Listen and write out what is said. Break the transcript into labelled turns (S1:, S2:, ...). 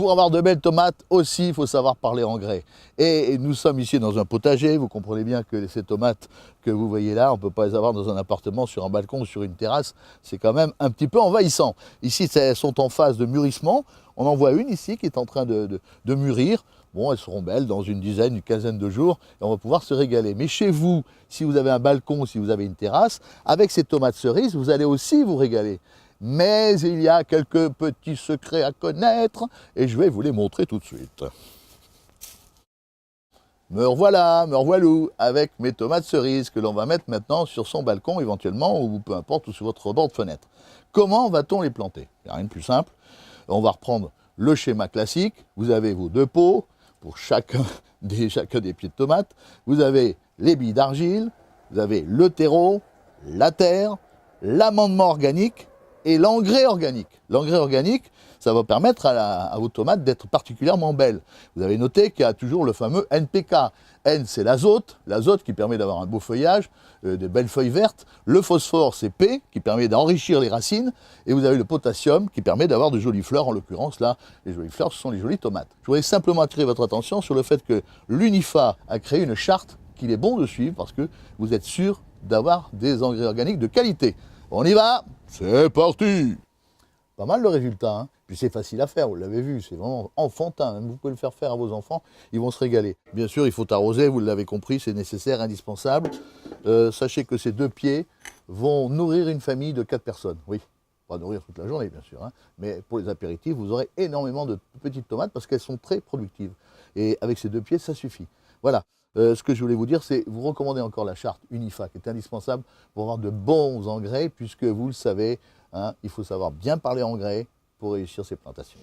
S1: pour avoir de belles tomates aussi, il faut savoir parler engrais. Et nous sommes ici dans un potager, vous comprenez bien que ces tomates que vous voyez là, on ne peut pas les avoir dans un appartement, sur un balcon ou sur une terrasse, c'est quand même un petit peu envahissant. Ici, elles sont en phase de mûrissement, on en voit une ici qui est en train de mûrir. Bon, elles seront belles dans une dizaine, une quinzaine de jours et on va pouvoir se régaler. Mais chez vous, si vous avez un balcon, si vous avez une terrasse, avec ces tomates cerises, vous allez aussi vous régaler. Mais il y a quelques petits secrets à connaître et je vais vous les montrer tout de suite. Me revoilà, me revoilou, avec mes tomates cerises que l'on va mettre maintenant sur son balcon éventuellement ou peu importe ou sur votre bord de fenêtre. Comment va-t-on les planter? Il n'y a rien de plus simple. On va reprendre le schéma classique. Vous avez vos deux pots pour chacun des pieds de tomates. Vous avez les billes d'argile, vous avez le terreau, la terre, l'amendement organique et l'engrais organique. L'engrais organique, ça va permettre à vos tomates d'être particulièrement belles. Vous avez noté qu'il y a toujours le fameux NPK. N, c'est l'azote qui permet d'avoir un beau feuillage, de belles feuilles vertes. Le phosphore, c'est P, qui permet d'enrichir les racines. Et vous avez le potassium, qui permet d'avoir de jolies fleurs. En l'occurrence, là, les jolies fleurs, ce sont les jolies tomates. Je voudrais simplement attirer votre attention sur le fait que l'UNIFA a créé une charte qu'il est bon de suivre parce que vous êtes sûr d'avoir des engrais organiques de qualité. On y va, c'est parti! Pas mal le résultat, hein. Puis c'est facile à faire, vous l'avez vu, c'est vraiment enfantin, vous pouvez le faire à vos enfants, ils vont se régaler. Bien sûr, il faut arroser, vous l'avez compris, c'est nécessaire, indispensable. Sachez que ces deux pieds vont nourrir une famille de 4 personnes, oui. Pas nourrir toute la journée, bien sûr, hein. Mais pour les apéritifs, vous aurez énormément de petites tomates parce qu'elles sont très productives. Et avec ces deux pieds, ça suffit. Voilà. Ce que je voulais vous dire, c'est vous recommandez encore la charte UNIFA, qui est indispensable pour avoir de bons engrais, puisque vous le savez, hein, il faut savoir bien parler engrais pour réussir ces plantations.